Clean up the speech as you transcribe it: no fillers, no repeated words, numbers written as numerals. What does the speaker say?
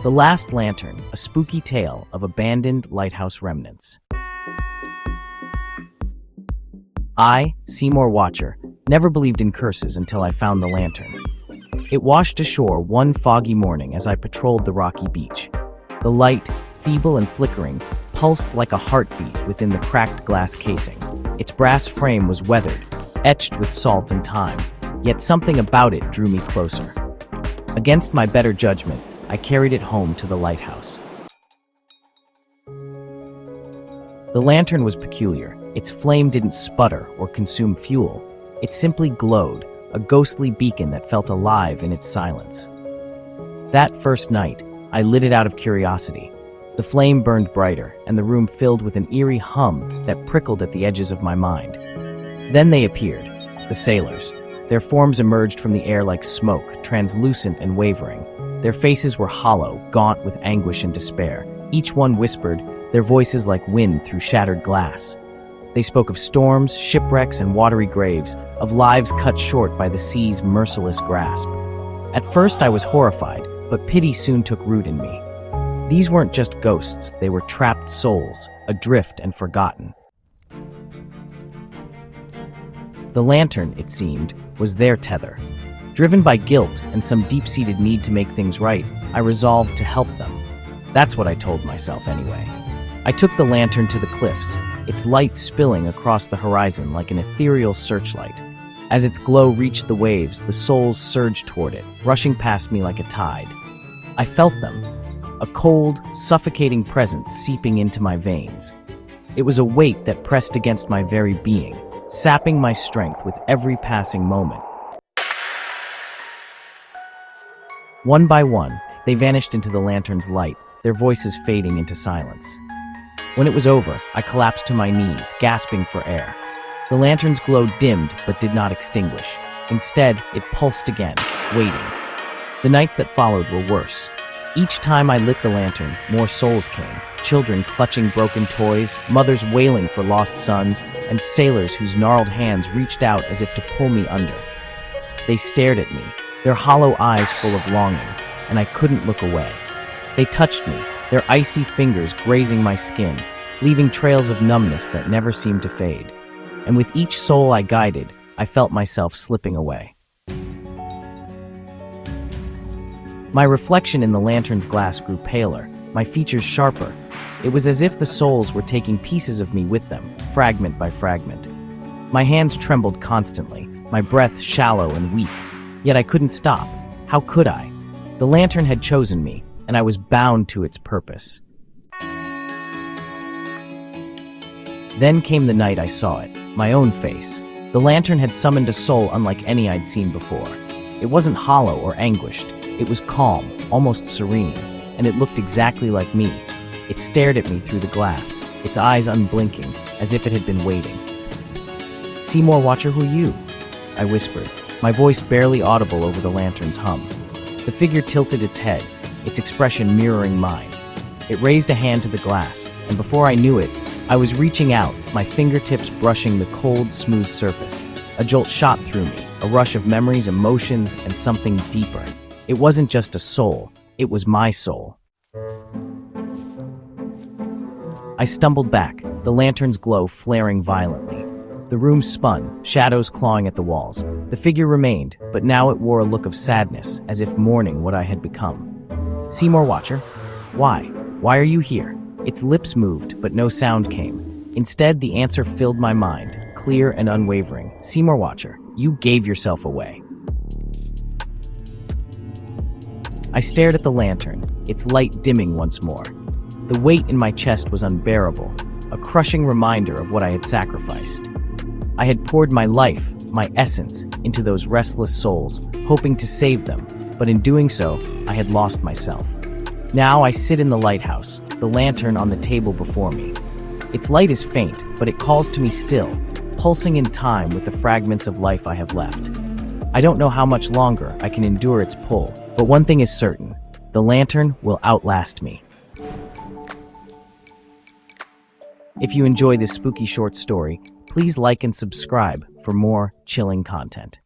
The Last Lantern, a spooky tale of abandoned lighthouse remnants. I, Seymor Watcher, never believed in curses until I found the lantern. It washed ashore one foggy morning as I patrolled the rocky beach. The light, feeble and flickering, pulsed like a heartbeat within the cracked glass casing. Its brass frame was weathered, etched with salt and time, yet something about it drew me closer. Against my better judgment, I carried it home to the lighthouse. The lantern was peculiar. Its flame didn't sputter or consume fuel. It simply glowed, a ghostly beacon that felt alive in its silence. That first night, I lit it out of curiosity. The flame burned brighter, and the room filled with an eerie hum that prickled at the edges of my mind. Then they appeared, the sailors. Their forms emerged from the air like smoke, translucent and wavering. Their faces were hollow, gaunt with anguish and despair. Each one whispered, their voices like wind through shattered glass. They spoke of storms, shipwrecks, and watery graves, of lives cut short by the sea's merciless grasp. At first I was horrified, but pity soon took root in me. These weren't just ghosts, they were trapped souls, adrift and forgotten. The lantern, it seemed, was their tether. Driven by guilt and some deep-seated need to make things right, I resolved to help them. That's what I told myself anyway. I took the lantern to the cliffs, its light spilling across the horizon like an ethereal searchlight. As its glow reached the waves, the souls surged toward it, rushing past me like a tide. I felt them, a cold, suffocating presence seeping into my veins. It was a weight that pressed against my very being, sapping my strength with every passing moment. One by one, they vanished into the lantern's light, their voices fading into silence. When it was over, I collapsed to my knees, gasping for air. The lantern's glow dimmed but did not extinguish. Instead, it pulsed again, waiting. The nights that followed were worse. Each time I lit the lantern, more souls came, children clutching broken toys, mothers wailing for lost sons, and sailors whose gnarled hands reached out as if to pull me under. They stared at me, their hollow eyes full of longing, and I couldn't look away. They touched me, their icy fingers grazing my skin, leaving trails of numbness that never seemed to fade. And with each soul I guided, I felt myself slipping away. My reflection in the lantern's glass grew paler, my features sharper. It was as if the souls were taking pieces of me with them, fragment by fragment. My hands trembled constantly, my breath shallow and weak. Yet I couldn't stop. How could I? The lantern had chosen me, and I was bound to its purpose. Then came the night I saw it, my own face. The lantern had summoned a soul unlike any I'd seen before. It wasn't hollow or anguished. It was calm, almost serene, and it looked exactly like me. It stared at me through the glass, its eyes unblinking, as if it had been waiting. "Seymor Watcher, who are you?" I whispered, my voice barely audible over the lantern's hum. The figure tilted its head, its expression mirroring mine. It raised a hand to the glass, and before I knew it, I was reaching out, my fingertips brushing the cold, smooth surface. A jolt shot through me, a rush of memories, emotions, and something deeper. It wasn't just a soul, it was my soul. I stumbled back, the lantern's glow flaring violently. The room spun, shadows clawing at the walls. The figure remained, but now it wore a look of sadness, as if mourning what I had become. "Seymor Watcher? Why? Why are you here?" Its lips moved, but no sound came. Instead, the answer filled my mind, clear and unwavering. "Seymor Watcher, you gave yourself away." I stared at the lantern, its light dimming once more. The weight in my chest was unbearable, a crushing reminder of what I had sacrificed. I had poured my life, my essence, into those restless souls, hoping to save them, but in doing so, I had lost myself. Now I sit in the lighthouse, the lantern on the table before me. Its light is faint, but it calls to me still, pulsing in time with the fragments of life I have left. I don't know how much longer I can endure its pull, but one thing is certain, the lantern will outlast me. If you enjoy this spooky short story, please like and subscribe for more chilling content.